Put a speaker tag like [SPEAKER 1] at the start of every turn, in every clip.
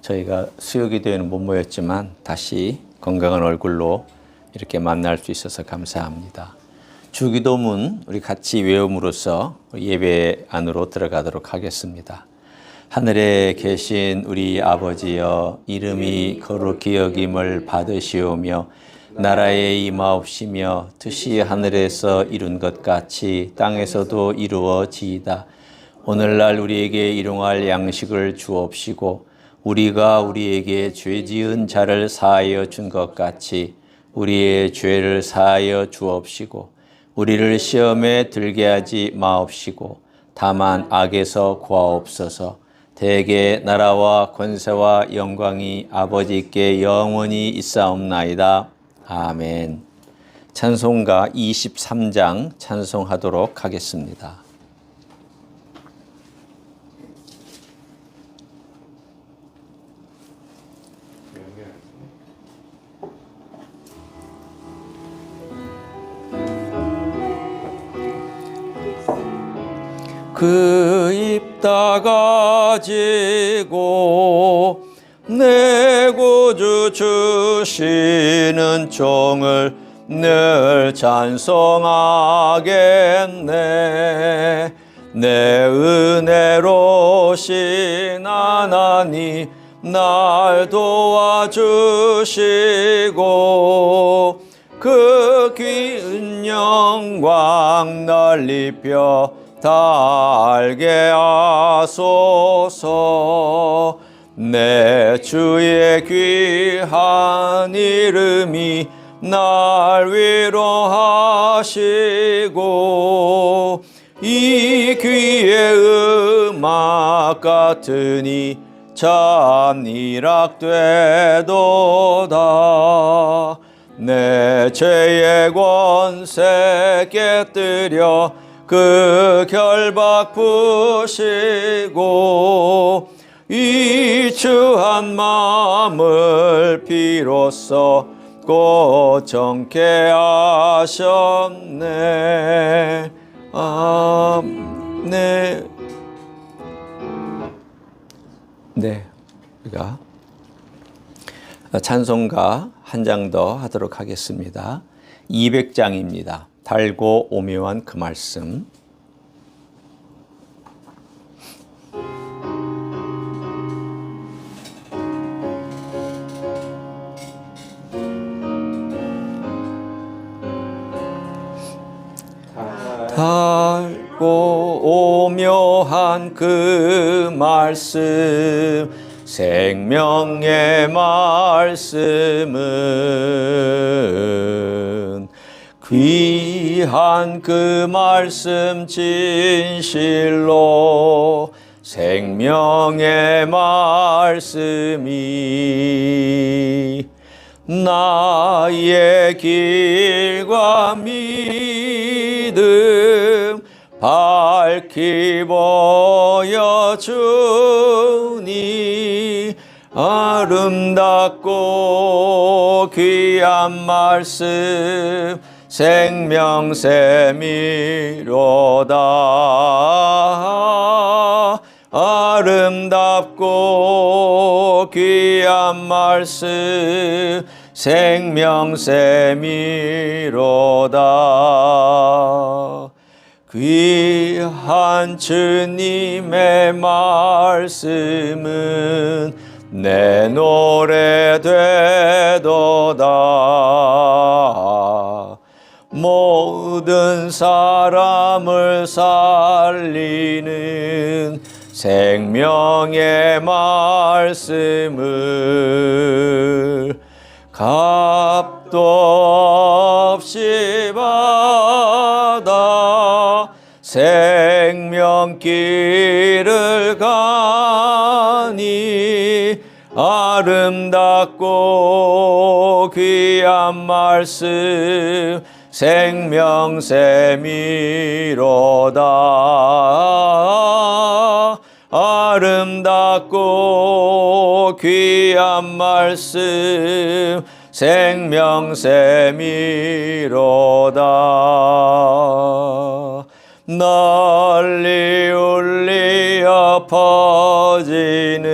[SPEAKER 1] 저희가 수요기도에는 못 모였지만 다시 건강한 얼굴로 이렇게 만날 수 있어서 감사합니다. 주기도문 우리 같이 외움으로써 예배 안으로 들어가도록 하겠습니다. 하늘에 계신 우리 아버지여, 이름이 거룩히 여김을 받으시오며 나라에 임하옵시며 뜻이 하늘에서 이룬 것 같이 땅에서도 이루어지이다. 오늘날 우리에게 일용할 양식을 주옵시고 우리가 우리에게 죄 지은 자를 사하여 준 것 같이 우리의 죄를 사하여 주옵시고 우리를 시험에 들게 하지 마옵시고 다만 악에서 구하옵소서. 대개 나라와 권세와 영광이 아버지께 영원히 있사옵나이다. 아멘. 찬송가 23장 찬송하도록 하겠습니다. 그 입 다 가지고 내 구주 주시는 종을 늘 찬송하겠네. 내 은혜로신 하나님 날 도와주시고 그 귀한 영광 날 입혀 다 알게 하소서. 내 주의 귀한 이름이 날 위로하시고 이 귀의 음악 같으니 참 이락되도다. 내 죄의 권세 깨뜨려 그 결박 푸시고 이 추한 마음을 비로소 곧 정케 하셨네. 아멘. 네, 우리가 찬송가 한 장 더 하도록 하겠습니다. 200장입니다. 달고 오묘한 그 말씀. 달고 오묘한 그 말씀, 생명의 말씀은 귀한 그 말씀 진실로 생명의 말씀이 나의 길과 믿음 밝히 보여주니 아름답고 귀한 말씀 생명샘이로다. 아름답고 귀한 말씀 생명샘이로다. 귀한 주님의 말씀은 내 노래 되도다. 모든 사람을 살리는 생명의 말씀을 값도 없이 받아 생명길을 가니 아름답고 귀한 말씀 생명샘이로다. 아름답고 귀한 말씀 생명샘이로다. 널리 울리어 퍼지는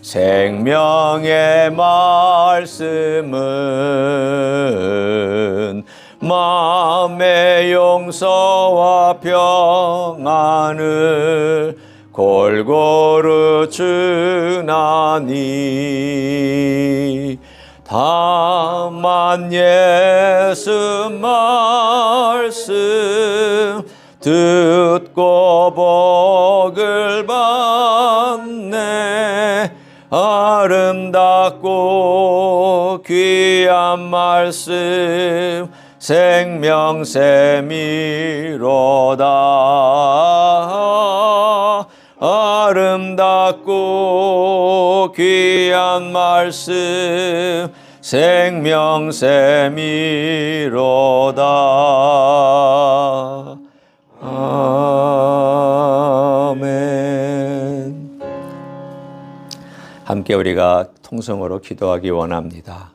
[SPEAKER 1] 생명의 말씀은 마음의 용서와 평안을 골고루 주나니 다만 예수 말씀 듣고 복을 받네. 아름답고 귀한 말씀 생명샘이로다. 아름답고 귀한 말씀 생명샘이로다. 아멘. 함께 우리가 통성으로 기도하기 원합니다.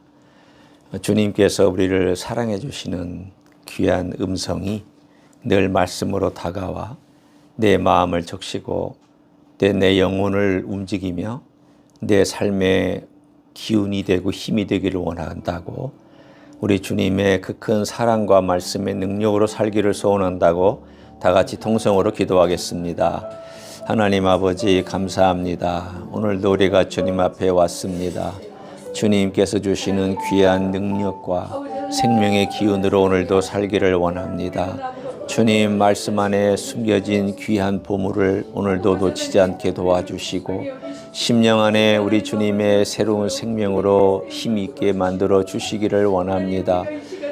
[SPEAKER 1] 주님께서 우리를 사랑해 주시는 귀한 음성이 늘 말씀으로 다가와 내 마음을 적시고 내 영혼을 움직이며 내 삶의 기운이 되고 힘이 되기를 원한다고, 우리 주님의 그 큰 사랑과 말씀의 능력으로 살기를 소원한다고 다 같이 통성으로 기도하겠습니다. 하나님 아버지 감사합니다. 오늘도 우리가 주님 앞에 왔습니다. 주님께서 주시는 귀한 능력과 생명의 기운으로 오늘도 살기를 원합니다. 주님 말씀 안에 숨겨진 귀한 보물을 오늘도 놓치지 않게 도와주시고 심령 안에 우리 주님의 새로운 생명으로 힘있게 만들어 주시기를 원합니다.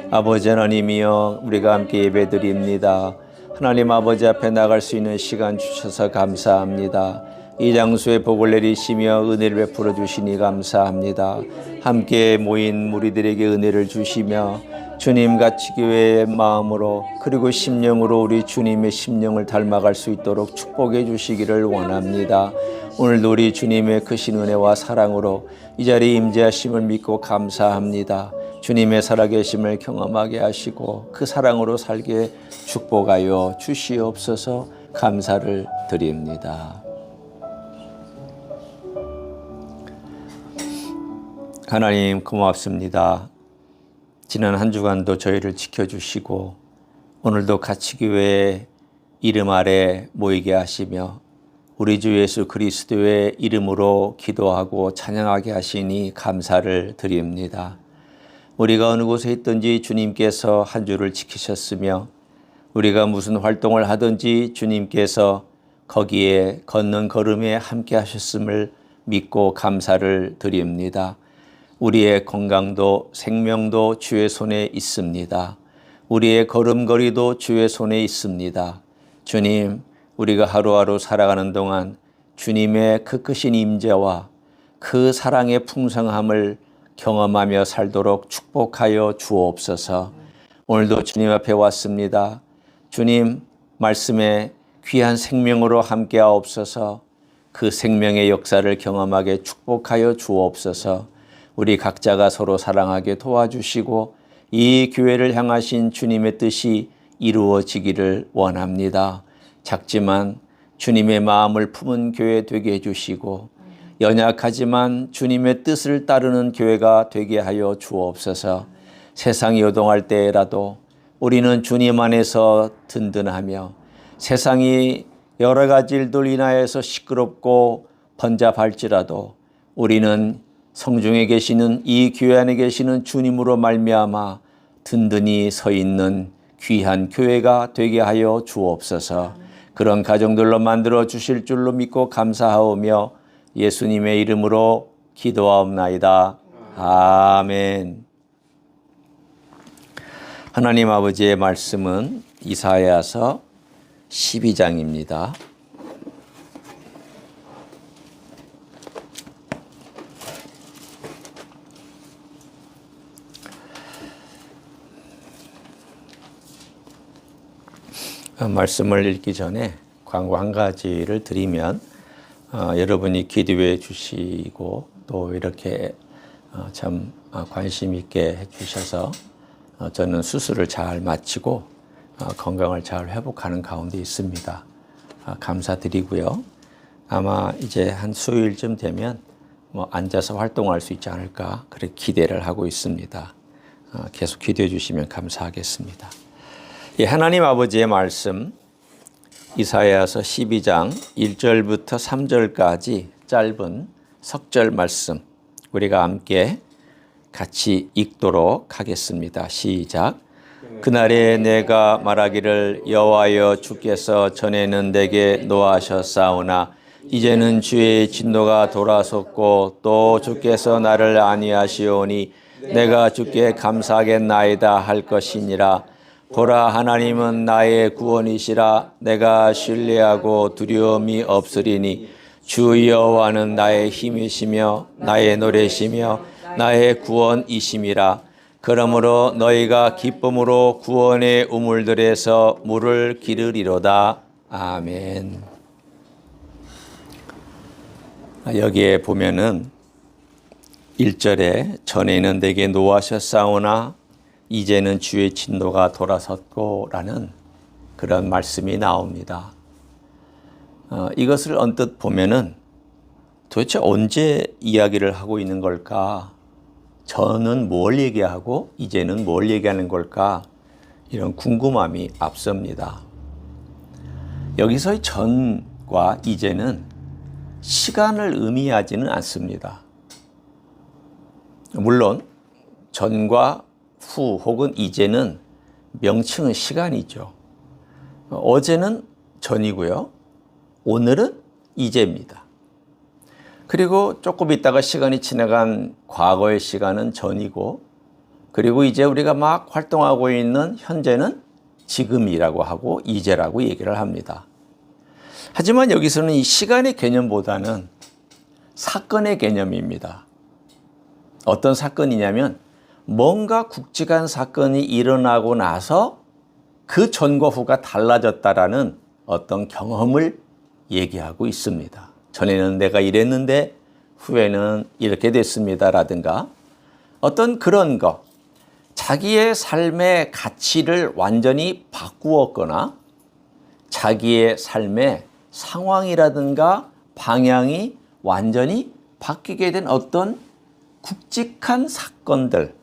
[SPEAKER 1] 아버지 하나님이여, 우리가 함께 예배드립니다. 하나님 아버지 앞에 나갈 수 있는 시간 주셔서 감사합니다. 이 장소에 복을 내리시며 은혜를 베풀어 주시니 감사합니다. 함께 모인 무리들에게 은혜를 주시며 주님 같이 교회의 마음으로 그리고 심령으로 우리 주님의 심령을 닮아갈 수 있도록 축복해 주시기를 원합니다. 오늘도 우리 주님의 크신 은혜와 사랑으로 이 자리에 임재하심을 믿고 감사합니다. 주님의 살아계심을 경험하게 하시고 그 사랑으로 살게 축복하여 주시옵소서. 감사를 드립니다. 하나님 고맙습니다. 지난 한 주간도 저희를 지켜주시고 오늘도 같이교회 이름 아래 모이게 하시며 우리 주 예수 그리스도의 이름으로 기도하고 찬양하게 하시니 감사를 드립니다. 우리가 어느 곳에 있든지 주님께서 한 주를 지키셨으며 우리가 무슨 활동을 하든지 주님께서 거기에 걷는 걸음에 함께 하셨음을 믿고 감사를 드립니다. 우리의 건강도 생명도 주의 손에 있습니다. 우리의 걸음걸이도 주의 손에 있습니다. 주님, 우리가 하루하루 살아가는 동안 주님의 그 크신 임재와 그 사랑의 풍성함을 경험하며 살도록 축복하여 주옵소서. 오늘도 주님 앞에 왔습니다. 주님 말씀에 귀한 생명으로 함께 하옵소서. 그 생명의 역사를 경험하게 축복하여 주옵소서. 우리 각자가 서로 사랑하게 도와주시고 이 교회를 향하신 주님의 뜻이 이루어지기를 원합니다. 작지만 주님의 마음을 품은 교회 되게 해주시고 연약하지만 주님의 뜻을 따르는 교회가 되게 하여 주옵소서. 세상이 요동할 때라도 우리는 주님 안에서 든든하며 세상이 여러 가지 일들 인하여서 시끄럽고 번잡할지라도 우리는 성중에 계시는 이 교회 안에 계시는 주님으로 말미암아 든든히 서 있는 귀한 교회가 되게 하여 주옵소서. 그런 가정들로 만들어 주실 줄로 믿고 감사하오며 예수님의 이름으로 기도하옵나이다. 아멘. 하나님 아버지의 말씀은 이사야서 12장입니다. 말씀을 읽기 전에 광고 한 가지를 드리면 여러분이 기도해 주시고 또 이렇게 참 관심 있게 해 주셔서 저는 수술을 잘 마치고 건강을 잘 회복하는 가운데 있습니다. 감사드리고요. 아마 이제 한 수요일쯤 되면 앉아서 활동할 수 있지 않을까 그렇게 기대를 하고 있습니다. 계속 기도해 주시면 감사하겠습니다. 하나님 아버지의 말씀 이사야서 12장 1절부터 3절까지 짧은 석절 말씀 우리가 함께 같이 읽도록 하겠습니다. 시작. 그날에 내가 말하기를 여호와여 주께서 전에는 내게 노하셨사오나 이제는 주의 진노가 돌아섰고 또 주께서 나를 아니하시오니 내가 주께 감사하겠나이다 할 것이니라. 보라 하나님은 나의 구원이시라. 내가 신뢰하고 두려움이 없으리니 주 여호와는 나의 힘이시며 나의 노래시며 나의 구원이심이라. 그러므로 너희가 기쁨으로 구원의 우물들에서 물을 기르리로다. 아멘. 여기에 보면은 1절에 전에는 내게 노하셨사오나 이제는 주의 진노가 돌아섰고 라는 그런 말씀이 나옵니다. 이것을 언뜻 보면은 도대체 언제 이야기를 하고 있는 걸까? 전은 뭘 얘기하고 이제는 뭘 얘기하는 걸까? 이런 궁금함이 앞섭니다. 여기서의 전과 이제는 시간을 의미하지는 않습니다. 물론 전과 후 혹은 이제는 명칭은 시간이죠. 어제는 전이고요. 오늘은 이제입니다. 그리고 조금 있다가 시간이 지나간 과거의 시간은 전이고 그리고 이제 우리가 막 활동하고 있는 현재는 지금이라고 하고 이제라고 얘기를 합니다. 하지만 여기서는 이 시간의 개념보다는 사건의 개념입니다. 어떤 사건이냐면 뭔가 굵직한 사건이 일어나고 나서 그 전과 후가 달라졌다라는 어떤 경험을 얘기하고 있습니다. 전에는 내가 이랬는데 후에는 이렇게 됐습니다라든가 어떤 그런 것, 자기의 삶의 가치를 완전히 바꾸었거나 자기의 삶의 상황이라든가 방향이 완전히 바뀌게 된 어떤 굵직한 사건들,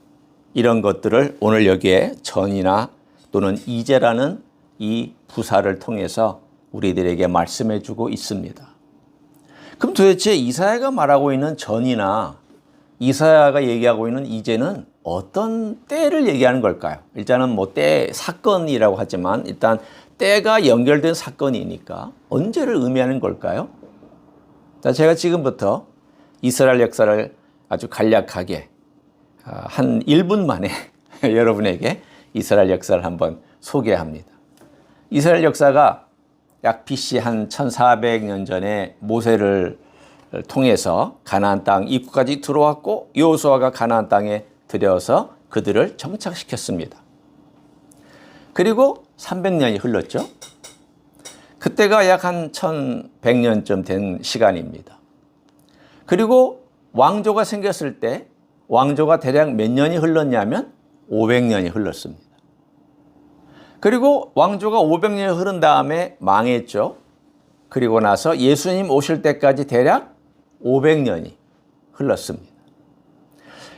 [SPEAKER 1] 이런 것들을 오늘 여기에 전이나 또는 이제라는 이 부사를 통해서 우리들에게 말씀해 주고 있습니다. 그럼 도대체 이사야가 말하고 있는 전이나 이사야가 얘기하고 있는 이제는 어떤 때를 얘기하는 걸까요? 일단은 때 사건이라고 하지만 일단 때가 연결된 사건이니까 언제를 의미하는 걸까요? 제가 지금부터 이스라엘 역사를 아주 간략하게 한 1분 만에 여러분에게 이스라엘 역사를 한번 소개합니다. 이스라엘 역사가 약 BC 한 1400년 전에 모세를 통해서 가나안 땅 입구까지 들어왔고 여호수아가 가나안 땅에 들여서 그들을 정착시켰습니다. 그리고 300년이 흘렀죠. 그때가 약 한 1100년쯤 된 시간입니다. 그리고 왕조가 생겼을 때 왕조가 대략 몇 년이 흘렀냐면 500년이 흘렀습니다. 그리고 왕조가 500년이 흐른 다음에 망했죠. 그리고 나서 예수님 오실 때까지 대략 500년이 흘렀습니다.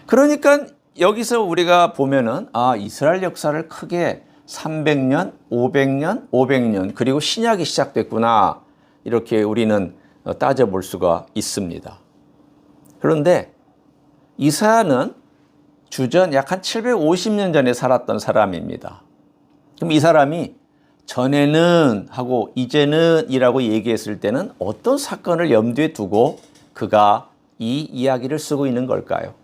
[SPEAKER 1] 그러니까 여기서 우리가 보면은 이스라엘 역사를 크게 300년, 500년, 500년 그리고 신약이 시작됐구나 이렇게 우리는 따져볼 수가 있습니다. 그런데 이사야는 주전 약 한 750년 전에 살았던 사람입니다. 그럼 이 사람이 전에는 하고 이제는 이라고 얘기했을 때는 어떤 사건을 염두에 두고 그가 이 이야기를 쓰고 있는 걸까요?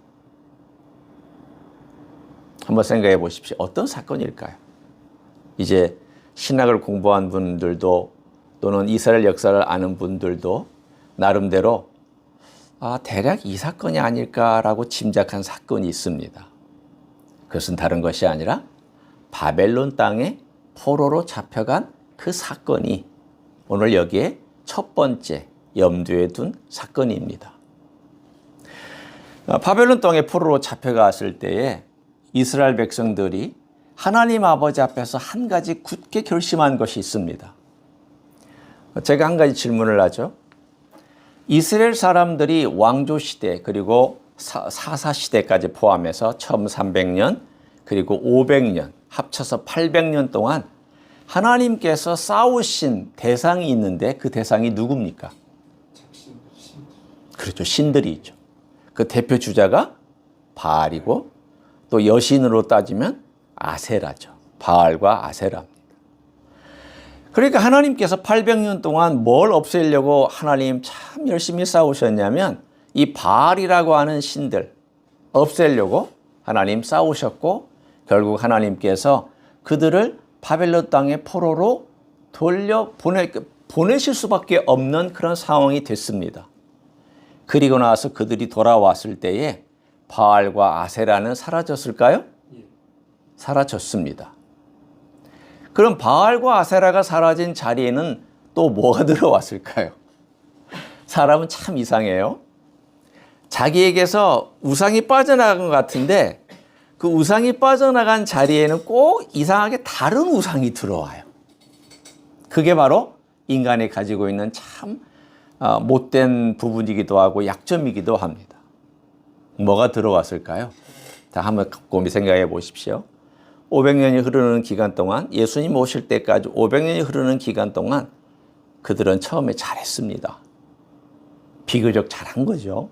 [SPEAKER 1] 한번 생각해 보십시오. 어떤 사건일까요? 이제 신학을 공부한 분들도 또는 이스라엘 역사를 아는 분들도 나름대로 대략 이 사건이 아닐까라고 짐작한 사건이 있습니다. 그것은 다른 것이 아니라 바벨론 땅에 포로로 잡혀간 그 사건이 오늘 여기에 첫 번째 염두에 둔 사건입니다. 바벨론 땅에 포로로 잡혀갔을 때에 이스라엘 백성들이 하나님 아버지 앞에서 한 가지 굳게 결심한 것이 있습니다. 제가 한 가지 질문을 하죠. 이스라엘 사람들이 왕조 시대 그리고 사사 시대까지 포함해서 1300년 그리고 500년 합쳐서 800년 동안 하나님께서 싸우신 대상이 있는데 그 대상이 누굽니까? 그렇죠. 신들이죠. 그 대표 주자가 바알이고 또 여신으로 따지면 아세라죠. 바알과 아세라입니다. 그러니까 하나님께서 800년 동안 뭘 없애려고 하나님 참 열심히 싸우셨냐면 이 바알이라고 하는 신들 없애려고 하나님 싸우셨고 결국 하나님께서 그들을 바벨론 땅의 포로로 보내실 수밖에 없는 그런 상황이 됐습니다. 그리고 나서 그들이 돌아왔을 때에 바알과 아세라는 사라졌을까요? 사라졌습니다. 그럼 바알과 아세라가 사라진 자리에는 또 뭐가 들어왔을까요? 사람은 참 이상해요. 자기에게서 우상이 빠져나간 것 같은데 그 우상이 빠져나간 자리에는 꼭 이상하게 다른 우상이 들어와요. 그게 바로 인간이 가지고 있는 참 못된 부분이기도 하고 약점이기도 합니다. 뭐가 들어왔을까요? 자, 한번 곰곰이 생각해 보십시오. 500년이 흐르는 기간 동안 예수님 오실 때까지 500년이 흐르는 기간 동안 그들은 처음에 잘했습니다. 비교적 잘한 거죠.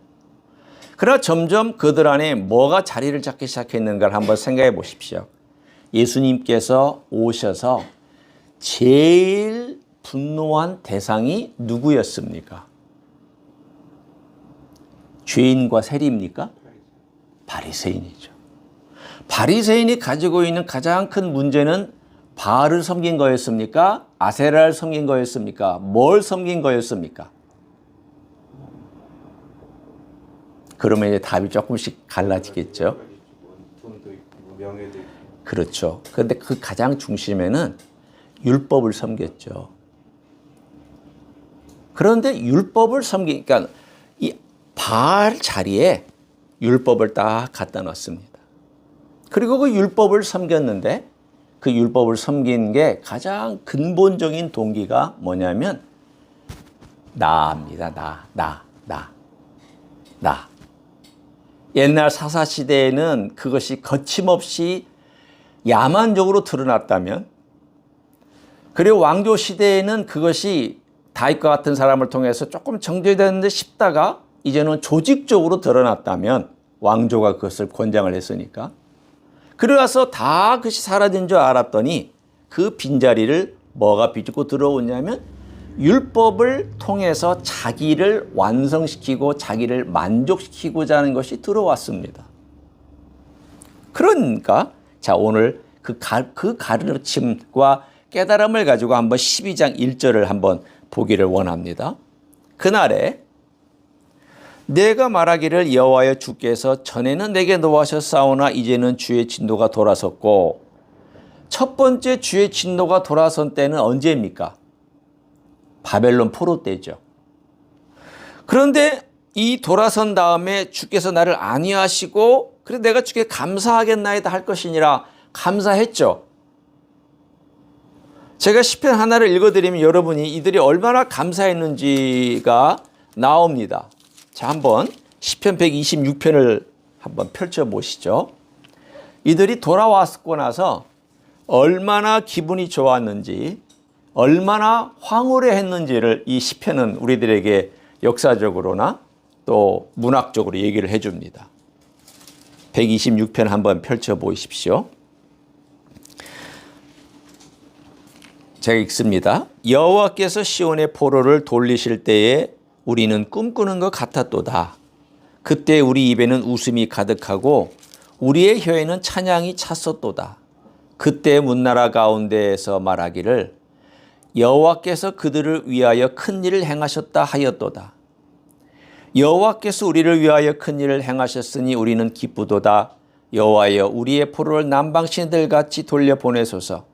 [SPEAKER 1] 그러나 점점 그들 안에 뭐가 자리를 잡기 시작했는가를 한번 생각해 보십시오. 예수님께서 오셔서 제일 분노한 대상이 누구였습니까? 죄인과 세리입니까? 바리새인이죠. 바리새인이 가지고 있는 가장 큰 문제는 바알을 섬긴 거였습니까? 아세라를 섬긴 거였습니까? 뭘 섬긴 거였습니까? 그러면 이제 답이 조금씩 갈라지겠죠.
[SPEAKER 2] 돈도 있고 명예도 있고.
[SPEAKER 1] 그렇죠. 그런데 그 가장 중심에는 율법을 섬겼죠. 그런데 율법을 섬기니까 이 바알 자리에 율법을 딱 갖다 놨습니다. 그리고 그 율법을 섬겼는데 그 율법을 섬긴 게 가장 근본적인 동기가 뭐냐면 나입니다. 나. 옛날 사사시대에는 그것이 거침없이 야만적으로 드러났다면 그리고 왕조시대에는 그것이 다윗과 같은 사람을 통해서 조금 정제되는데 싶다가 이제는 조직적으로 드러났다면 왕조가 그것을 권장을 했으니까 그래서 다 그것이 사라진 줄 알았더니 그 빈자리를 뭐가 비집고 들어오냐면 율법을 통해서 자기를 완성시키고 자기를 만족시키고자 하는 것이 들어왔습니다. 그러니까 자 오늘 그 가르침과 깨달음을 가지고 한번 12장 1절을 한번 보기를 원합니다. 그날에 내가 말하기를 여호와여 주께서 전에는 내게 노하셨사오나 이제는 주의 진노가 돌아섰고 첫 번째 주의 진노가 돌아선 때는 언제입니까? 바벨론 포로 때죠. 그런데 이 돌아선 다음에 주께서 나를 안위하시고 그래서 내가 주께 감사하겠나이다 할 것이니라 감사했죠. 제가 시편 하나를 읽어드리면 여러분이 이들이 얼마나 감사했는지가 나옵니다. 자, 한번 시편 126편을 한번 펼쳐보시죠. 이들이 돌아왔고 나서 얼마나 기분이 좋았는지 얼마나 황홀해했는지를 이 시편은 우리들에게 역사적으로나 또 문학적으로 얘기를 해줍니다. 126편 한번 펼쳐보십시오. 제가 읽습니다. 여호와께서 시온의 포로를 돌리실 때에 우리는 꿈꾸는 것 같았도다. 그때 우리 입에는 웃음이 가득하고 우리의 혀에는 찬양이 찼었도다. 그때 문나라 가운데에서 말하기를 여호와께서 그들을 위하여 큰 일을 행하셨다 하였도다. 여호와께서 우리를 위하여 큰 일을 행하셨으니 우리는 기쁘도다. 여호와여 우리의 포로를 남방신들 같이 돌려보내소서.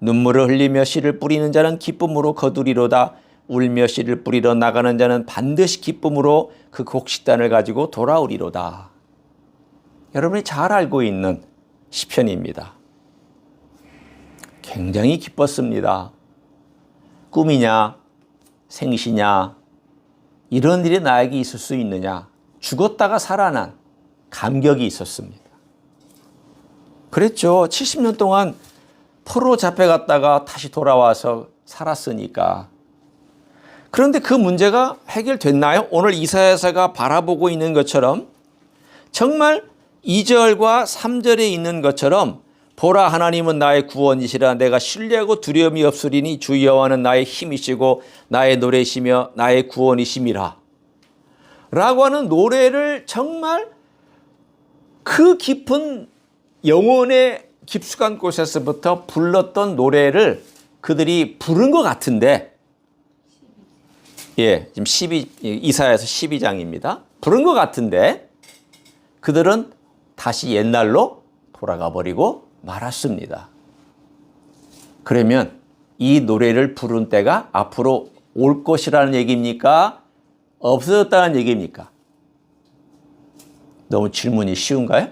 [SPEAKER 1] 눈물을 흘리며 씨를 뿌리는 자는 기쁨으로 거두리로다. 울며 씨를 뿌리러 나가는 자는 반드시 기쁨으로 그 곡식단을 가지고 돌아오리로다. 여러분이 잘 알고 있는 시편입니다. 굉장히 기뻤습니다. 꿈이냐 생시냐 이런 일이 나에게 있을 수 있느냐. 죽었다가 살아난 감격이 있었습니다. 그랬죠. 70년 동안 포로로 잡혀갔다가 다시 돌아와서 살았으니까. 그런데 그 문제가 해결됐나요? 오늘 이사야서가 바라보고 있는 것처럼 정말 2절과 3절에 있는 것처럼 보라 하나님은 나의 구원이시라 내가 신뢰하고 두려움이 없으리니 주 여호와는 나의 힘이시고 나의 노래시며 나의 구원이심이라 라고 하는 노래를 정말 그 깊은 영혼의 깊숙한 곳에서부터 불렀던 노래를 그들이 부른 것 같은데 지금 이사야서 12장입니다. 부른 것 같은데 그들은 다시 옛날로 돌아가 버리고 말았습니다. 그러면 이 노래를 부른 때가 앞으로 올 것이라는 얘기입니까? 없어졌다는 얘기입니까? 너무 질문이 쉬운가요?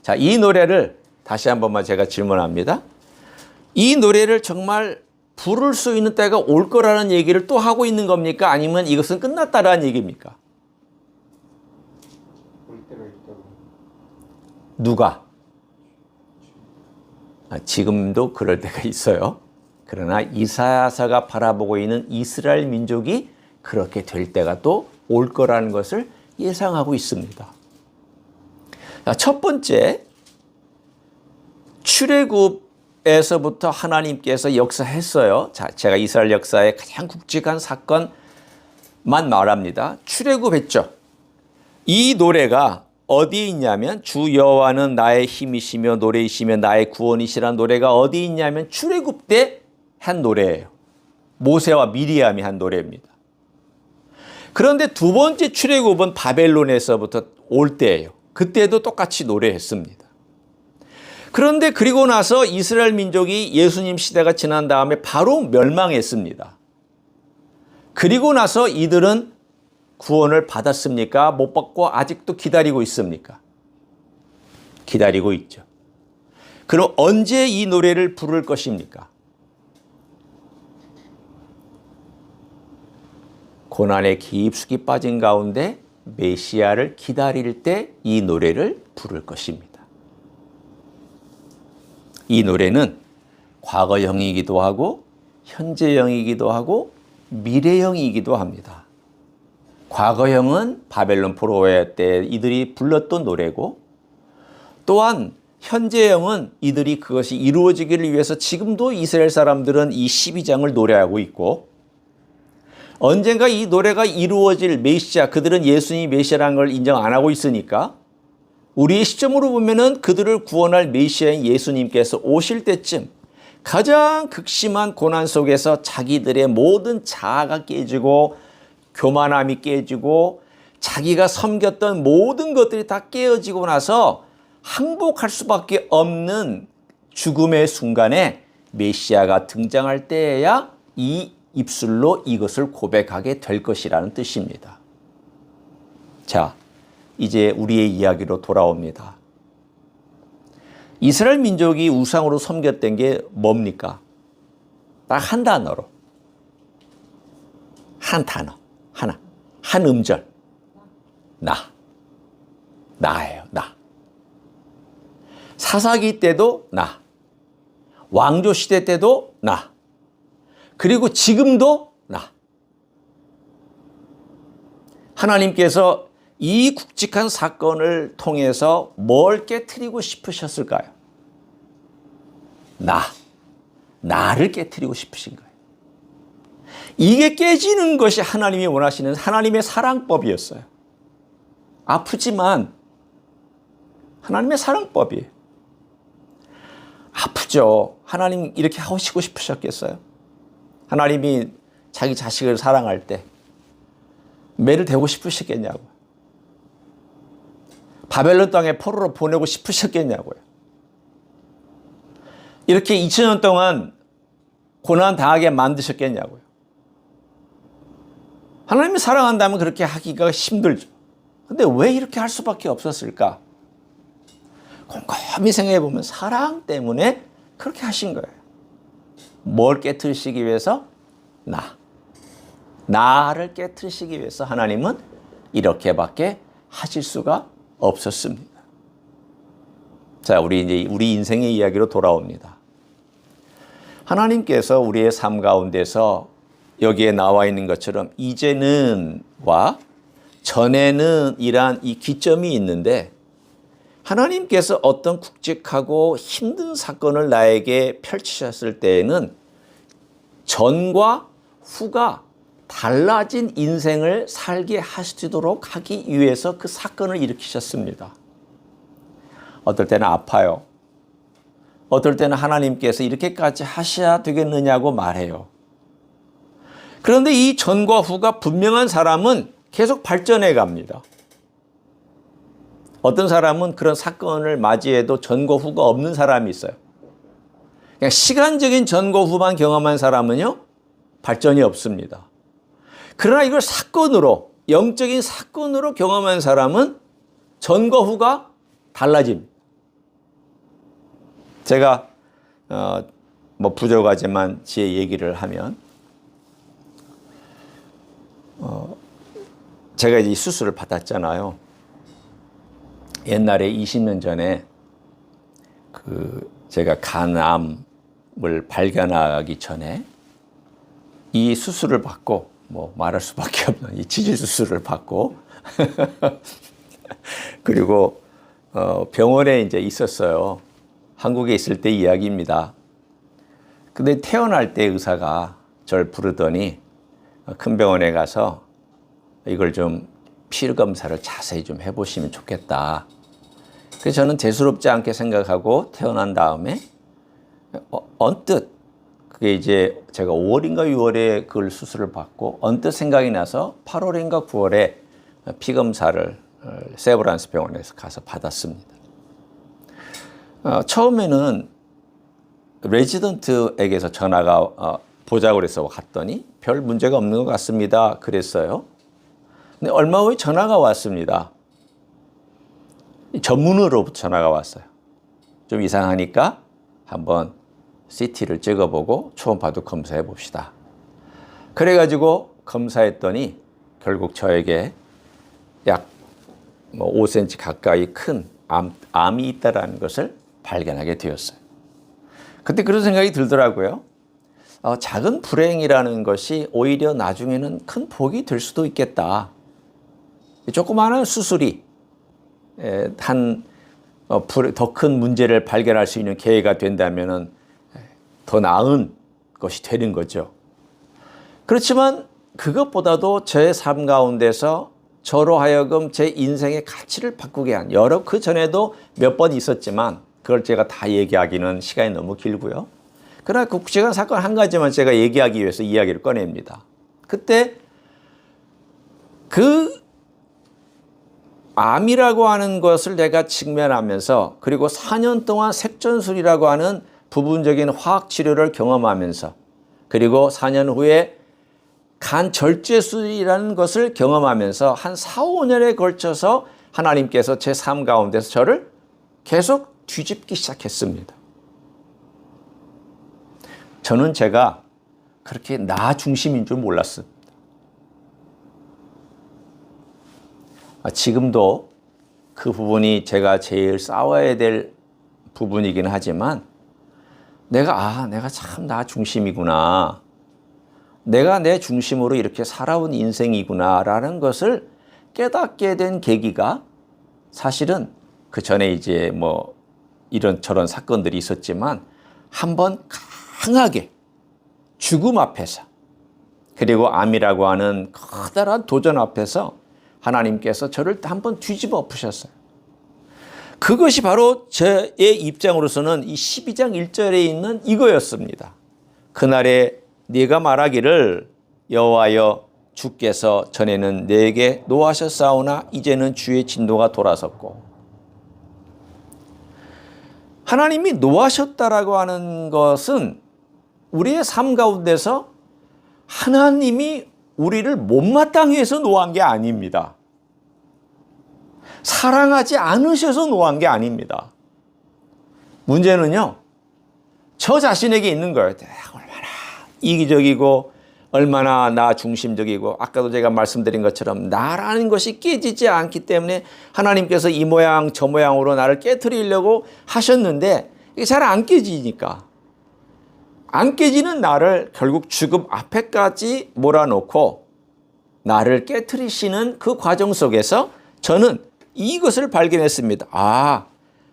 [SPEAKER 1] 자, 이 노래를 다시 한 번만 제가 질문합니다. 이 노래를 정말 부를 수 있는 때가 올 거라는 얘기를 또 하고 있는 겁니까? 아니면 이것은 끝났다라는 얘기입니까?
[SPEAKER 2] 올 때가 있다고.
[SPEAKER 1] 누가? 지금도 그럴 때가 있어요. 그러나 이사야서가 바라보고 있는 이스라엘 민족이 그렇게 될 때가 또 올 거라는 것을 예상하고 있습니다. 자, 첫 번째, 출애굽에서부터 하나님께서 역사했어요. 자, 제가 이스라엘 역사의 가장 굵직한 사건만 말합니다. 출애굽했죠. 이 노래가 어디에 있냐면 주 여호와는 나의 힘이시며 노래이시며 나의 구원이시라는 노래가 어디에 있냐면 출애굽 때 한 노래예요. 모세와 미리암이 한 노래입니다. 그런데 두 번째 출애굽은 바벨론에서부터 올 때예요. 그때도 똑같이 노래했습니다. 그런데 그리고 나서 이스라엘 민족이 예수님 시대가 지난 다음에 바로 멸망했습니다. 그리고 나서 이들은 구원을 받았습니까? 못 받고 아직도 기다리고 있습니까? 기다리고 있죠. 그럼 언제 이 노래를 부를 것입니까? 고난에 깊숙이 빠진 가운데 메시아를 기다릴 때 이 노래를 부를 것입니다. 이 노래는 과거형이기도 하고 현재형이기도 하고 미래형이기도 합니다. 과거형은 바벨론 포로의 때 이들이 불렀던 노래고 또한 현재형은 이들이 그것이 이루어지기를 위해서 지금도 이스라엘 사람들은 이 12장을 노래하고 있고 언젠가 이 노래가 이루어질 메시아, 그들은 예수님이 메시아라는 걸 인정 안 하고 있으니까 우리의 시점으로 보면은 그들을 구원할 메시아인 예수님께서 오실 때쯤 가장 극심한 고난 속에서 자기들의 모든 자아가 깨지고 교만함이 깨지고 자기가 섬겼던 모든 것들이 다 깨어지고 나서 항복할 수밖에 없는 죽음의 순간에 메시아가 등장할 때에야 이 입술로 이것을 고백하게 될 것이라는 뜻입니다. 자, 이제 우리의 이야기로 돌아옵니다. 이스라엘 민족이 우상으로 섬겼던 게 뭡니까? 딱 한 단어로. 한 단어. 하나. 한 음절. 나. 나예요. 나. 사사기 때도 나. 왕조 시대 때도 나. 그리고 지금도 나. 하나님께서 이 굵직한 사건을 통해서 뭘 깨트리고 싶으셨을까요? 나를 깨트리고 싶으신 거예요. 이게 깨지는 것이 하나님이 원하시는 하나님의 사랑법이었어요. 아프지만 하나님의 사랑법이에요. 아프죠. 하나님 이렇게 하시고 싶으셨겠어요? 하나님이 자기 자식을 사랑할 때 매를 대고 싶으셨겠냐고요. 바벨론 땅에 포로로 보내고 싶으셨겠냐고요. 이렇게 2000년 동안 고난 당하게 만드셨겠냐고요. 하나님이 사랑한다면 그렇게 하기가 힘들죠. 근데 왜 이렇게 할 수밖에 없었을까? 곰곰이 생각해 보면 사랑 때문에 그렇게 하신 거예요. 뭘 깨트리시기 위해서? 나를 깨트리시기 위해서 하나님은 이렇게밖에 하실 수가 없었습니다. 자, 우리 이제 우리 인생의 이야기로 돌아옵니다. 하나님께서 우리의 삶 가운데서 여기에 나와 있는 것처럼 이제는과 전에는 이란 이 기점이 있는데, 하나님께서 어떤 굵직하고 힘든 사건을 나에게 펼치셨을 때에는 전과 후가 달라진 인생을 살게 하시도록 하기 위해서 그 사건을 일으키셨습니다. 어떨 때는 아파요. 어떨 때는 하나님께서 이렇게까지 하셔야 되겠느냐고 말해요. 그런데 이 전과 후가 분명한 사람은 계속 발전해 갑니다. 어떤 사람은 그런 사건을 맞이해도 전과 후가 없는 사람이 있어요. 그냥 시간적인 전과 후만 경험한 사람은요, 발전이 없습니다. 그러나 이걸 사건으로, 영적인 사건으로 경험한 사람은 전과 후가 달라집니다. 제가 부족하지만 제 얘기를 하면, 제가 이 수술을 받았잖아요. 옛날에 20년 전에 제가 간암을 발견하기 전에 이 수술을 받고, 말할 수밖에 없는 이 치질 수술을 받고 그리고 병원에 이제 있었어요. 한국에 있을 때 이야기입니다. 근데 태어날 때 의사가 저를 부르더니 큰 병원에 가서 이걸 좀 피 검사를 자세히 좀 해보시면 좋겠다. 그래서 저는 대수롭지 않게 생각하고 태어난 다음에 언뜻, 그게 이제 제가 5월인가 6월에 그걸 수술을 받고 언뜻 생각이 나서 8월인가 9월에 피 검사를 세브란스 병원에서 가서 받았습니다. 처음에는 레지던트에게서 전화가 보자고 그래서 갔더니 별 문제가 없는 것 같습니다. 그랬어요. 근데 얼마 후에 전화가 왔습니다. 전문의로부터 전화가 왔어요. 좀 이상하니까 한번 CT를 찍어보고 초음파도 검사해 봅시다. 그래가지고 검사했더니 결국 저에게 약 5cm 가까이 큰 암이 있다는 것을 발견하게 되었어요. 그때 그런 생각이 들더라고요. 작은 불행이라는 것이 오히려 나중에는 큰 복이 될 수도 있겠다. 조그마한 수술이 더 큰 문제를 발견할 수 있는 계기가 된다면 더 나은 것이 되는 거죠. 그렇지만 그것보다도 제 삶 가운데서 저로 하여금 제 인생의 가치를 바꾸게 한 그 전에도 몇 번 있었지만 그걸 제가 다 얘기하기는 시간이 너무 길고요. 그러나 그 구체적인 사건 한 가지만 제가 얘기하기 위해서 이야기를 꺼냅니다. 그때 그 암이라고 하는 것을 내가 직면하면서, 그리고 4년 동안 색전술이라고 하는 부분적인 화학 치료를 경험하면서, 그리고 4년 후에 간 절제술이라는 것을 경험하면서 한 4, 5년에 걸쳐서 하나님께서 제 삶 가운데서 저를 계속 뒤집기 시작했습니다. 저는 제가 그렇게 나 중심인 줄 몰랐습니다. 지금도 그 부분이 제가 제일 싸워야 될 부분이긴 하지만 내가 참 나 중심이구나. 내가 내 중심으로 이렇게 살아온 인생이구나라는 것을 깨닫게 된 계기가 사실은 그 전에 이제 이런저런 사건들이 있었지만 한번 강하게 죽음 앞에서, 그리고 암이라고 하는 커다란 도전 앞에서 하나님께서 저를 한번 뒤집어 엎으셨어요. 그것이 바로 저의 입장으로서는 이 12장 1절에 있는 이거였습니다. 그날에 네가 말하기를 여호와여 주께서 전에는 내게 노하셨사오나 이제는 주의 진노가 돌아섰고, 하나님이 노하셨다라고 하는 것은 우리의 삶 가운데서 하나님이 우리를 못마땅히 해서 노한 게 아닙니다. 사랑하지 않으셔서 노한 게 아닙니다. 문제는요, 저 자신에게 있는 거예요. 얼마나 이기적이고 얼마나 나 중심적이고 아까도 제가 말씀드린 것처럼 나라는 것이 깨지지 않기 때문에 하나님께서 이 모양 저 모양으로 나를 깨트리려고 하셨는데 이게 잘 안 깨지니까 안 깨지는 나를 결국 죽음 앞에까지 몰아놓고 나를 깨트리시는 그 과정 속에서 저는 이것을 발견했습니다. 아,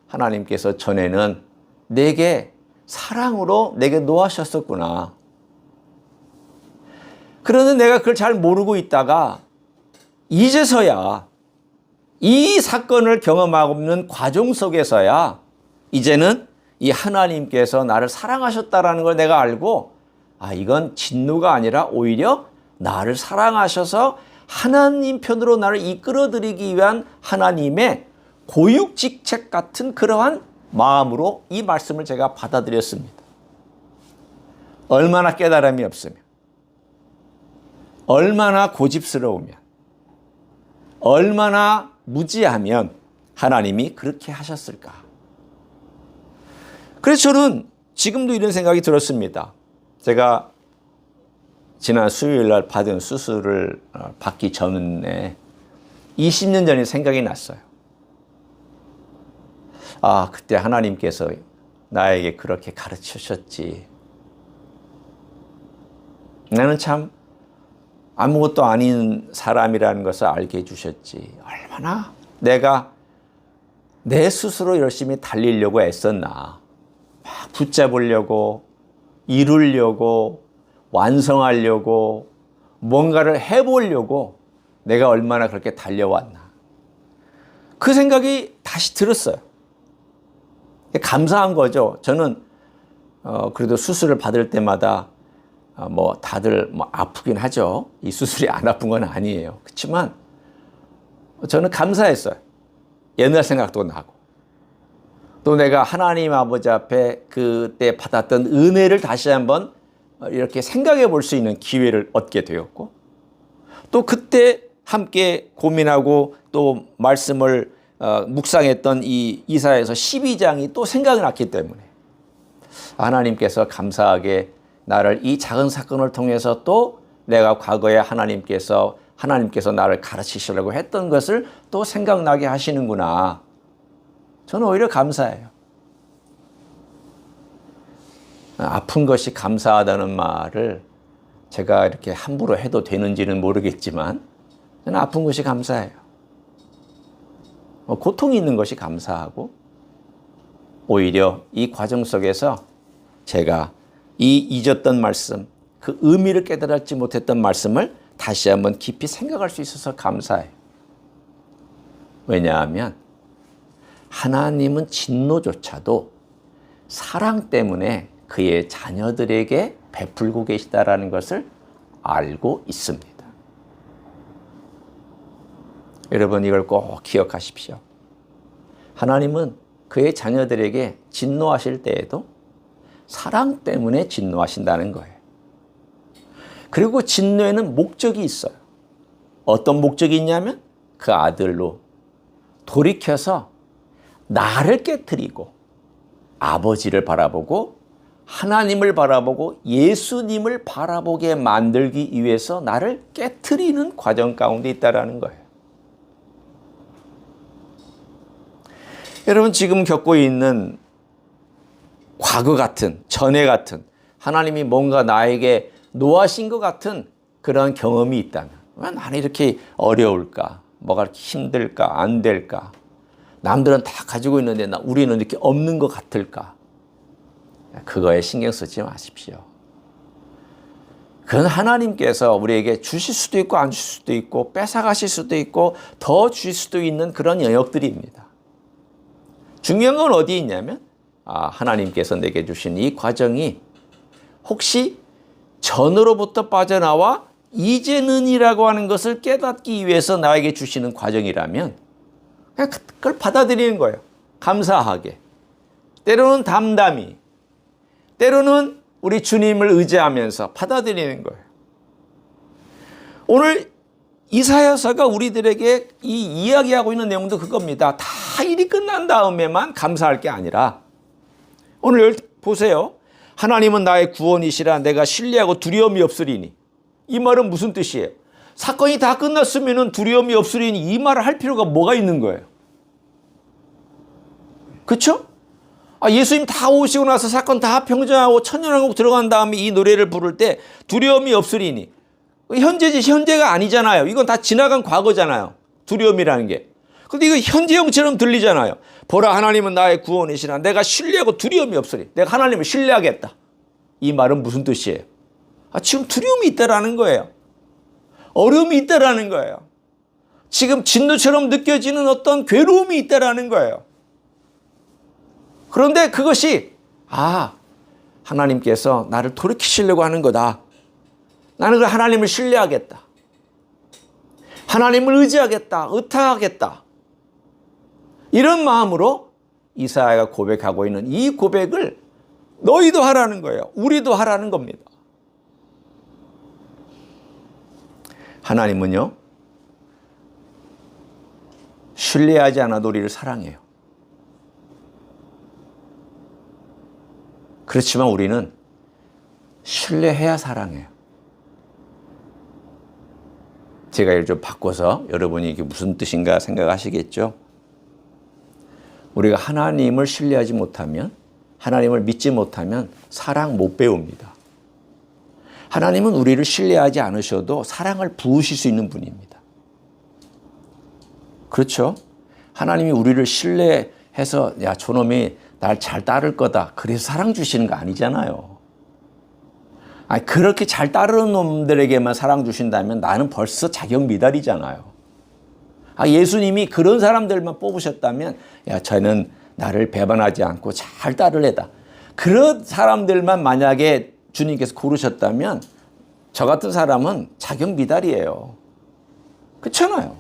[SPEAKER 1] 하나님께서 전에는 내게 사랑으로 내게 노하셨었구나. 그러는 내가 그걸 잘 모르고 있다가 이제서야 이 사건을 경험하고 있는 과정 속에서야 이제는 이 하나님께서 나를 사랑하셨다라는 걸 내가 알고 아, 이건 진노가 아니라 오히려 나를 사랑하셔서 하나님 편으로 나를 이끌어드리기 위한 하나님의 고육직책 같은 그러한 마음으로 이 말씀을 제가 받아들였습니다. 얼마나 깨달음이 없으면, 얼마나 고집스러우면, 얼마나 무지하면 하나님이 그렇게 하셨을까? 그래서 저는 지금도 이런 생각이 들었습니다. 제가 지난 수요일 날 받은 수술을 받기 전에 20년 전에 생각이 났어요. 아, 그때 하나님께서 나에게 그렇게 가르치셨지. 나는 참 아무것도 아닌 사람이라는 것을 알게 해주셨지. 얼마나 내가 내 스스로 열심히 달리려고 애썼나. 막 붙잡으려고, 이루려고, 완성하려고, 뭔가를 해보려고 내가 얼마나 그렇게 달려왔나. 그 생각이 다시 들었어요. 감사한 거죠. 저는 그래도 수술을 받을 때마다 뭐 다들 뭐 아프긴 하죠. 이 수술이 안 아픈 건 아니에요. 그렇지만 저는 감사했어요. 옛날 생각도 나고 또 내가 하나님 아버지 앞에 그때 받았던 은혜를 다시 한번 이렇게 생각해 볼 수 있는 기회를 얻게 되었고 또 그때 함께 고민하고 또 말씀을 묵상했던 이 이사야서 12장이 또 생각이 났기 때문에 하나님께서 감사하게 나를 이 작은 사건을 통해서 또 내가 과거에 하나님께서 나를 가르치시려고 했던 것을 또 생각나게 하시는구나. 저는 오히려 감사해요. 아픈 것이 감사하다는 말을 제가 이렇게 함부로 해도 되는지는 모르겠지만 저는 아픈 것이 감사해요. 고통이 있는 것이 감사하고 오히려 이 과정 속에서 제가 이 잊었던 말씀, 그 의미를 깨달지 못했던 말씀을 다시 한번 깊이 생각할 수 있어서 감사해요. 왜냐하면 하나님은 진노조차도 사랑 때문에 그의 자녀들에게 베풀고 계시다라는 것을 알고 있습니다. 여러분 이걸 꼭 기억하십시오. 하나님은 그의 자녀들에게 진노하실 때에도 사랑 때문에 진노하신다는 거예요. 그리고 진노에는 목적이 있어요. 어떤 목적이 있냐면 그 아들로 돌이켜서 나를 깨트리고 아버지를 바라보고 하나님을 바라보고 예수님을 바라보게 만들기 위해서 나를 깨트리는 과정 가운데 있다는 거예요. 여러분 지금 겪고 있는 과거 같은, 전에 같은 하나님이 뭔가 나에게 노하신 것 같은 그런 경험이 있다면 왜 나는 이렇게 어려울까? 뭐가 이렇게 힘들까? 안 될까? 남들은 다 가지고 있는데 우리는 이렇게 없는 것 같을까? 그거에 신경 쓰지 마십시오. 그건 하나님께서 우리에게 주실 수도 있고 안 주실 수도 있고 뺏어가실 수도 있고 더 주실 수도 있는 그런 영역들입니다. 중요한 건 어디에 있냐면 하나님께서 내게 주신 이 과정이 혹시 전으로부터 빠져나와 이제는이라고 하는 것을 깨닫기 위해서 나에게 주시는 과정이라면 그냥 그걸 받아들이는 거예요. 감사하게. 때로는 담담히. 때로는 우리 주님을 의지하면서 받아들이는 거예요. 오늘 이사야서가 우리들에게 이 이야기하고 있는 내용도 그겁니다. 다 일이 끝난 다음에만 감사할 게 아니라 오늘 보세요. 하나님은 나의 구원이시라 내가 신뢰하고 두려움이 없으리니 이 말은 무슨 뜻이에요? 사건이 다 끝났으면 두려움이 없으리니 이 말을 할 필요가 뭐가 있는 거예요? 그렇죠? 예수님 다 오시고 나서 사건 다 평정하고 천년왕국 들어간 다음에 이 노래를 부를 때 두려움이 없으리니 현재가 아니잖아요. 이건 다 지나간 과거잖아요. 두려움이라는 게. 근데 이거 현재형처럼 들리잖아요. 보라 하나님은 나의 구원이시라. 내가 신뢰하고 두려움이 없으리. 내가 하나님을 신뢰하겠다. 이 말은 무슨 뜻이에요? 지금 두려움이 있다라는 거예요. 어려움이 있다라는 거예요. 지금 진노처럼 느껴지는 어떤 괴로움이 있다라는 거예요. 그런데 그것이 하나님께서 나를 돌이키시려고 하는 거다. 나는 그 하나님을 신뢰하겠다. 하나님을 의지하겠다. 의탁하겠다. 이런 마음으로 이사야가 고백하고 있는 이 고백을 너희도 하라는 거예요. 우리도 하라는 겁니다. 하나님은요, 신뢰하지 않아도 우리를 사랑해요. 그렇지만 우리는 신뢰해야 사랑해요. 제가 이를 좀 바꿔서 여러분이 이게 무슨 뜻인가 생각하시겠죠? 우리가 하나님을 신뢰하지 못하면, 하나님을 믿지 못하면 사랑 못 배웁니다. 하나님은 우리를 신뢰하지 않으셔도 사랑을 부으실 수 있는 분입니다. 그렇죠? 하나님이 우리를 신뢰해서 야, 저놈이 날 잘 따를 거다. 그래서 사랑 주시는 거 아니잖아요. 그렇게 잘 따르는 놈들에게만 사랑 주신다면 나는 벌써 자격 미달이잖아요. 예수님이 그런 사람들만 뽑으셨다면 야, 쟤는 나를 배반하지 않고 잘 따를 애다. 그런 사람들만 만약에 주님께서 고르셨다면 저 같은 사람은 자격 미달이에요. 그렇잖아요.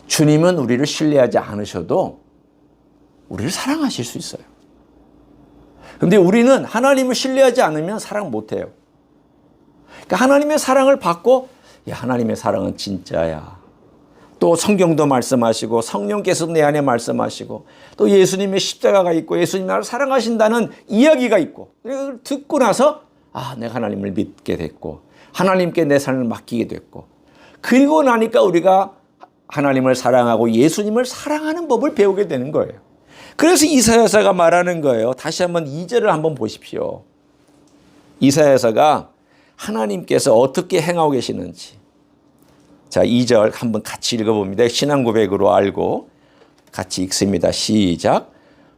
[SPEAKER 1] 주님은 우리를 신뢰하지 않으셔도 우리를 사랑하실 수 있어요. 그런데 우리는 하나님을 신뢰하지 않으면 사랑 못해요. 그러니까 하나님의 사랑을 받고 야, 하나님의 사랑은 진짜야. 또 성경도 말씀하시고 성령께서 내 안에 말씀하시고 또 예수님의 십자가가 있고 예수님 나를 사랑하신다는 이야기가 있고 그걸 듣고 나서 내가 하나님을 믿게 됐고 하나님께 내 삶을 맡기게 됐고 그리고 나니까 우리가 하나님을 사랑하고 예수님을 사랑하는 법을 배우게 되는 거예요. 그래서 이사야서가 말하는 거예요. 다시 한번 2절을 한번 보십시오. 이사야서가 하나님께서 어떻게 행하고 계시는지. 자, 2절 한번 같이 읽어봅니다. 신앙 고백으로 알고 같이 읽습니다. 시작.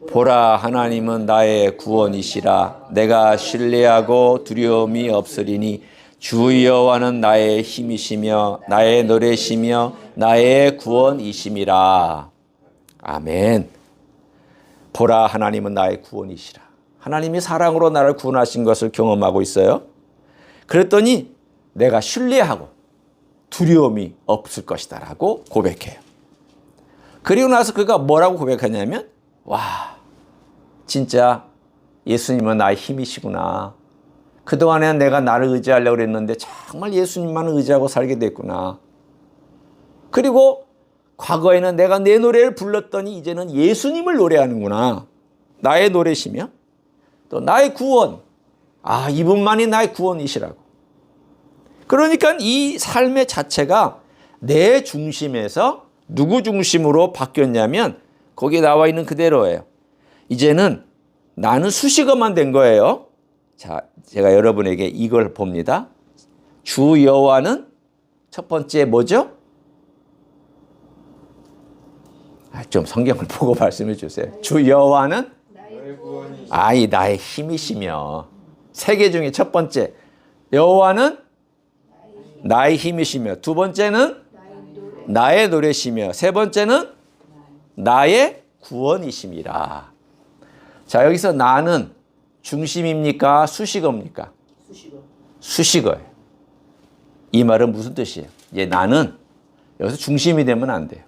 [SPEAKER 1] 보라 하나님은 나의 구원이시라. 내가 신뢰하고 두려움이 없으리니 주 여호와는 나의 힘이시며 나의 노래시며 나의 구원이심이라. 아멘. 보라 하나님은 나의 구원이시라. 하나님이 사랑으로 나를 구원하신 것을 경험하고 있어요. 그랬더니 내가 신뢰하고 두려움이 없을 것이다 라고 고백해요. 그리고 나서 그가 뭐라고 고백하냐면 와, 진짜 예수님은 나의 힘이시구나. 그동안에는 내가 나를 의지하려고 그랬는데 정말 예수님만을 의지하고 살게 됐구나. 그리고 과거에는 내가 내 노래를 불렀더니 이제는 예수님을 노래하는구나. 나의 노래시며 또 나의 구원. 이분만이 나의 구원이시라고. 그러니까 이 삶의 자체가 내 중심에서 누구 중심으로 바뀌었냐면 거기에 나와 있는 그대로예요. 이제는 나는 수식어만 된 거예요. 자, 제가 여러분에게 이걸 봅니다. 주 여호와는 첫 번째 뭐죠? 좀 성경을 보고 말씀해 주세요. 주 여호와는 나의 힘이시며. 세 개 중에 첫 번째 여호와는 나의 힘이시며, 두 번째는 나의 노래시며, 세 번째는 나의 구원이심이라. 자, 여기서 나는 중심입니까? 수식어입니까? 수식어예요. 이 말은 무슨 뜻이에요? 이제 나는 여기서 중심이 되면 안 돼요.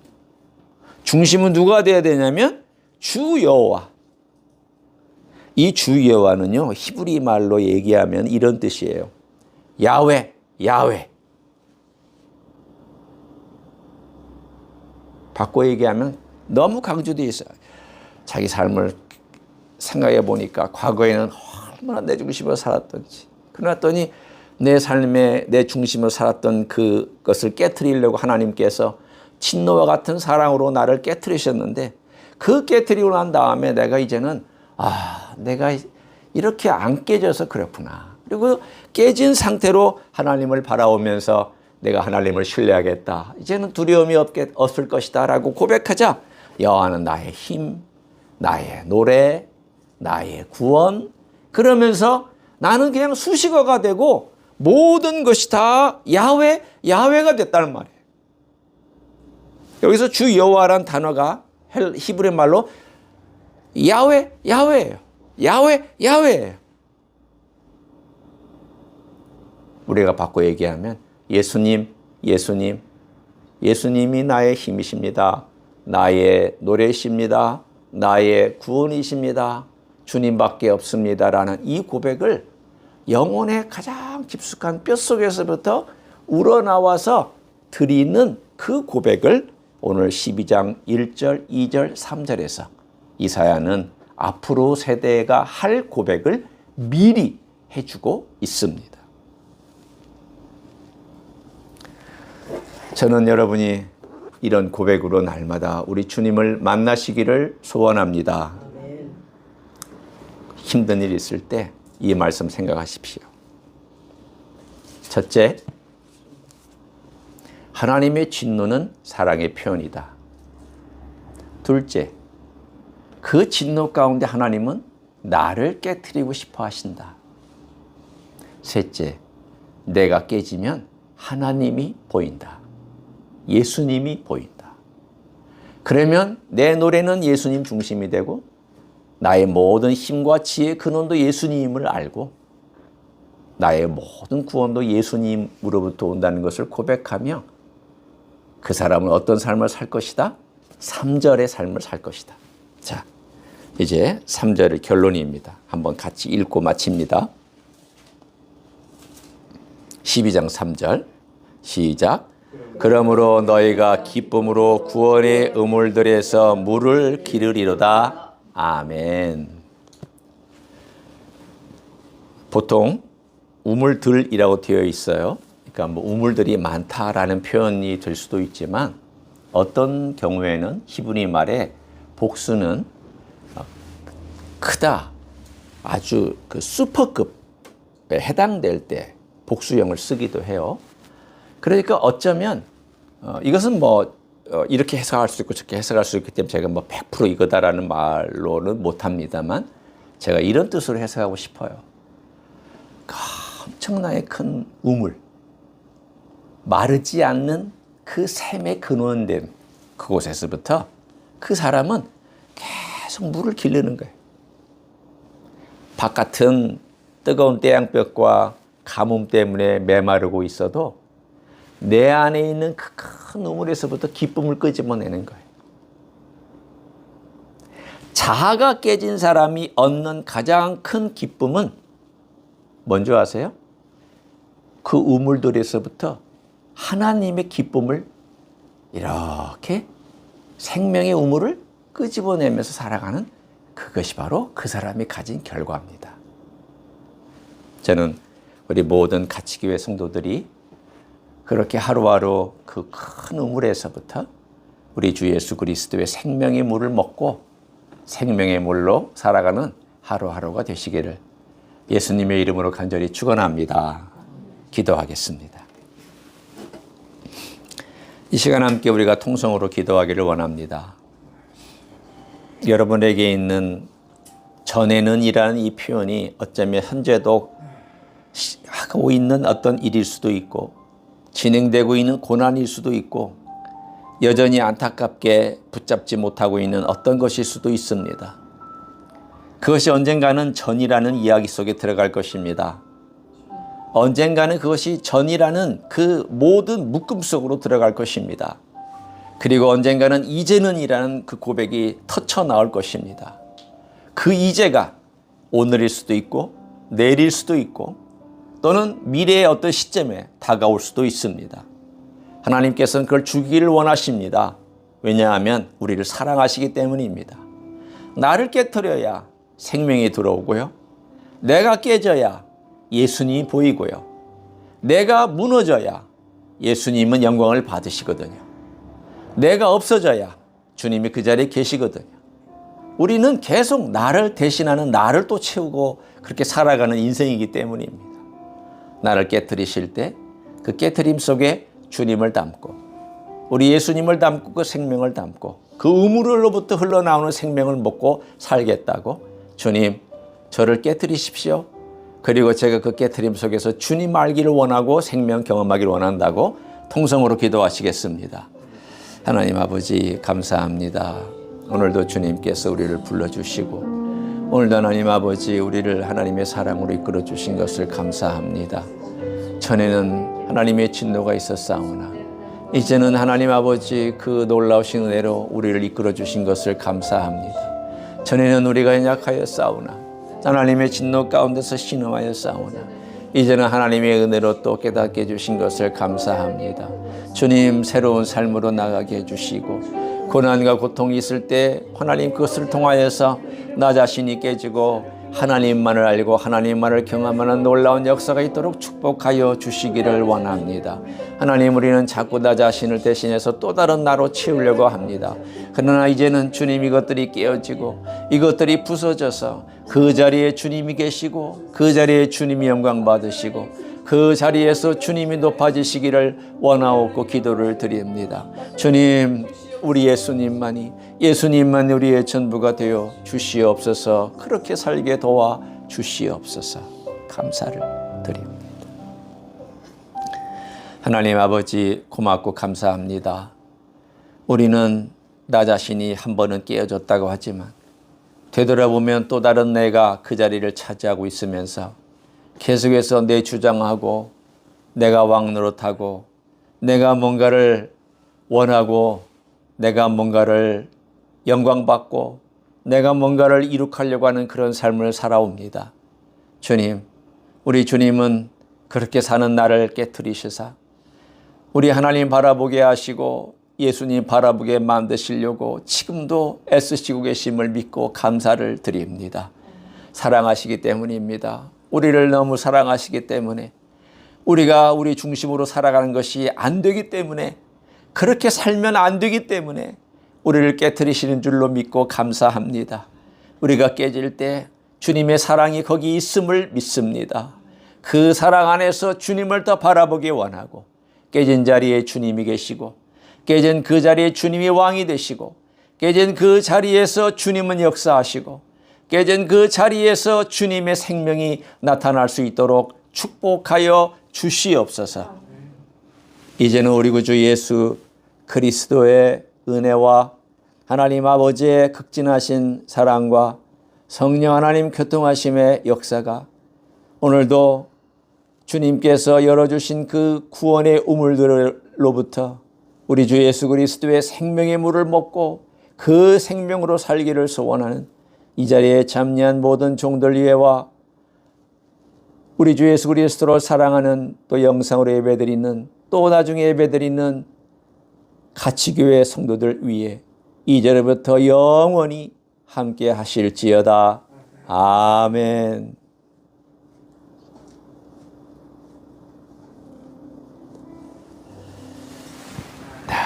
[SPEAKER 1] 중심은 누가 돼야 되냐면 주 여호와. 이 주 여호와는요, 히브리 말로 얘기하면 이런 뜻이에요. 야훼, 야훼. 바꿔 얘기하면 너무 강조되어 있어요. 자기 삶을 생각해 보니까 과거에는 얼마나 내 중심으로 살았던지, 그랬더니 내 삶에 내 중심을 살았던 그것을 깨트리려고 하나님께서 진노와 같은 사랑으로 나를 깨트리셨는데 그 깨트리고 난 다음에 내가 이제는 내가 이렇게 안 깨져서 그렇구나. 그리고 깨진 상태로 하나님을 바라보면서 내가 하나님을 신뢰하겠다. 이제는 두려움이 없을 것이다 라고 고백하자 여호와는 나의 힘, 나의 노래, 나의 구원, 그러면서 나는 그냥 수식어가 되고 모든 것이 다 야훼가 됐다는 말이에요. 여기서 주 여호와란 단어가 히브리 말로 야훼예요. 야훼예요. 우리가 바꿔 얘기하면 예수님이 나의 힘이십니다. 나의 노래이십니다. 나의 구원이십니다. 주님밖에 없습니다라는 이 고백을 영혼의 가장 깊숙한 뼛속에서부터 우러나와서 드리는 그 고백을 오늘 12장 1절, 2절, 3절에서 이사야는 앞으로 세대가 할 고백을 미리 해주고 있습니다. 저는 여러분이 이런 고백으로 날마다 우리 주님을 만나시기를 소원합니다. 힘든 일이 있을 때 이 말씀 생각하십시오. 첫째, 하나님의 진노는 사랑의 표현이다. 둘째, 그 진노 가운데 하나님은 나를 깨트리고 싶어 하신다. 셋째, 내가 깨지면 하나님이 보인다. 예수님이 보인다. 그러면 내 노래는 예수님 중심이 되고 나의 모든 힘과 지혜의 근원도 예수님을 알고 나의 모든 구원도 예수님으로부터 온다는 것을 고백하며 그 사람은 어떤 삶을 살 것이다? 3절의 삶을 살 것이다. 자, 이제 3절의 결론입니다. 한번 같이 읽고 마칩니다. 12장 3절 시작. 그러므로 너희가 기쁨으로 구원의 우물들에서 물을 기르리로다. 아멘. 보통 우물들이라고 되어 있어요. 그러니까 뭐 우물들이 많다라는 표현이 될 수도 있지만 어떤 경우에는 히브리 말에 복수는 크다, 아주 그 슈퍼급에 해당될 때 복수형을 쓰기도 해요. 그러니까 어쩌면 이것은 뭐 이렇게 해석할 수 있고 저렇게 해석할 수 있기 때문에 제가 뭐 100% 이거다라는 말로는 못합니다만 제가 이런 뜻으로 해석하고 싶어요. 엄청나게 큰 우물, 마르지 않는 그 샘의 근원된 그곳에서부터 그 사람은 계속 물을 기르는 거예요. 바깥은 뜨거운 태양볕과 가뭄 때문에 메마르고 있어도 내 안에 있는 그 큰 우물에서부터 기쁨을 끄집어내는 거예요. 자아가 깨진 사람이 얻는 가장 큰 기쁨은 뭔지 아세요? 그 우물들에서부터 하나님의 기쁨을 이렇게 생명의 우물을 끄집어내면서 살아가는 그것이 바로 그 사람이 가진 결과입니다. 저는 우리 모든 가치교회 성도들이 그렇게 하루하루 그 큰 우물에서부터 우리 주 예수 그리스도의 생명의 물을 먹고 생명의 물로 살아가는 하루하루가 되시기를 예수님의 이름으로 간절히 축원합니다. 기도하겠습니다. 이 시간 함께 우리가 통성으로 기도하기를 원합니다. 여러분에게 있는 전에는 이라는 이 표현이 어쩌면 현재도 하고 있는 어떤 일일 수도 있고 진행되고 있는 고난일 수도 있고 여전히 안타깝게 붙잡지 못하고 있는 어떤 것일 수도 있습니다. 그것이 언젠가는 전이라는 이야기 속에 들어갈 것입니다. 언젠가는 그것이 전이라는 그 모든 묶음 속으로 들어갈 것입니다. 그리고 언젠가는 이제는이라는 그 고백이 터쳐 나올 것입니다. 그 이제가 오늘일 수도 있고 내일일 수도 있고 또는 미래의 어떤 시점에 다가올 수도 있습니다. 하나님께서는 그걸 주기를 원하십니다. 왜냐하면 우리를 사랑하시기 때문입니다. 나를 깨트려야 생명이 들어오고요. 내가 깨져야 예수님이 보이고요. 내가 무너져야 예수님은 영광을 받으시거든요. 내가 없어져야 주님이 그 자리에 계시거든요. 우리는 계속 나를 대신하는 나를 또 채우고 그렇게 살아가는 인생이기 때문입니다. 나를 깨트리실 때 그 깨트림 속에 주님을 담고 우리 예수님을 담고 그 생명을 담고 그 우물로부터 흘러나오는 생명을 먹고 살겠다고 주님 저를 깨트리십시오. 그리고 제가 그 깨트림 속에서 주님 알기를 원하고 생명 경험하기를 원한다고 통성으로 기도하시겠습니다. 하나님 아버지 감사합니다. 오늘도 주님께서 우리를 불러주시고 오늘도 하나님 아버지 우리를 하나님의 사랑으로 이끌어 주신 것을 감사합니다. 전에는 하나님의 진노가 있었사오나 이제는 하나님 아버지 그 놀라우신 은혜로 우리를 이끌어 주신 것을 감사합니다. 전에는 우리가 연약하였사오나 하나님의 진노 가운데서 신음하였사오나 이제는 하나님의 은혜로 또 깨닫게 해주신 것을 감사합니다. 주님 새로운 삶으로 나가게 해주시고 고난과 고통이 있을 때 하나님 그것을 통하여서 나 자신이 깨지고 하나님만을 알고 하나님만을 경험하는 놀라운 역사가 있도록 축복하여 주시기를 원합니다. 하나님 우리는 자꾸 나 자신을 대신해서 또 다른 나로 채우려고 합니다. 그러나 이제는 주님 이것들이 깨어지고 이것들이 부서져서 그 자리에 주님이 계시고 그 자리에 주님이 영광 받으시고 그 자리에서 주님이 높아지시기를 원하옵고 기도를 드립니다. 주님 우리 예수님만 우리의 전부가 되어 주시옵소서. 그렇게 살게 도와 주시옵소서. 감사를 드립니다. 하나님 아버지 고맙고 감사합니다. 우리는 나 자신이 한 번은 깨어졌다고 하지만 되돌아보면 또 다른 내가 그 자리를 차지하고 있으면서 계속해서 내 주장하고 내가 왕 노릇하고 내가 뭔가를 원하고 내가 뭔가를 영광받고 내가 뭔가를 이룩하려고 하는 그런 삶을 살아옵니다. 주님, 우리 주님은 그렇게 사는 나를 깨트리시사 우리 하나님 바라보게 하시고 예수님 바라보게 만드시려고 지금도 애쓰시고 계심을 믿고 감사를 드립니다. 사랑하시기 때문입니다. 우리를 너무 사랑하시기 때문에 우리가 우리 중심으로 살아가는 것이 안 되기 때문에 그렇게 살면 안 되기 때문에 우리를 깨트리시는 줄로 믿고 감사합니다. 우리가 깨질 때 주님의 사랑이 거기 있음을 믿습니다. 그 사랑 안에서 주님을 더 바라보기 원하고 깨진 자리에 주님이 계시고 깨진 그 자리에 주님이 왕이 되시고 깨진 그 자리에서 주님은 역사하시고 깨진 그 자리에서 주님의 생명이 나타날 수 있도록 축복하여 주시옵소서. 이제는 우리 구주 예수 그리스도의 은혜와 하나님 아버지의 극진하신 사랑과 성령 하나님 교통하심의 역사가 오늘도 주님께서 열어주신 그 구원의 우물들로부터 우리 주 예수 그리스도의 생명의 물을 먹고 그 생명으로 살기를 소원하는 이 자리에 참여한 모든 종들 위에와 우리 주 예수 그리스도를 사랑하는 또 영상으로 예배드리는 또 나중에 예배드리는 가치교회 성도들 위에 이제부터 영원히 함께 하실지어다. 아멘.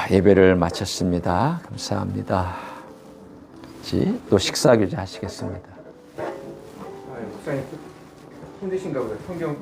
[SPEAKER 1] 예배를 마쳤습니다. 감사합니다. 또 식사 교제 하시겠습니다.
[SPEAKER 2] 목사님 힘드신가 보다. 성경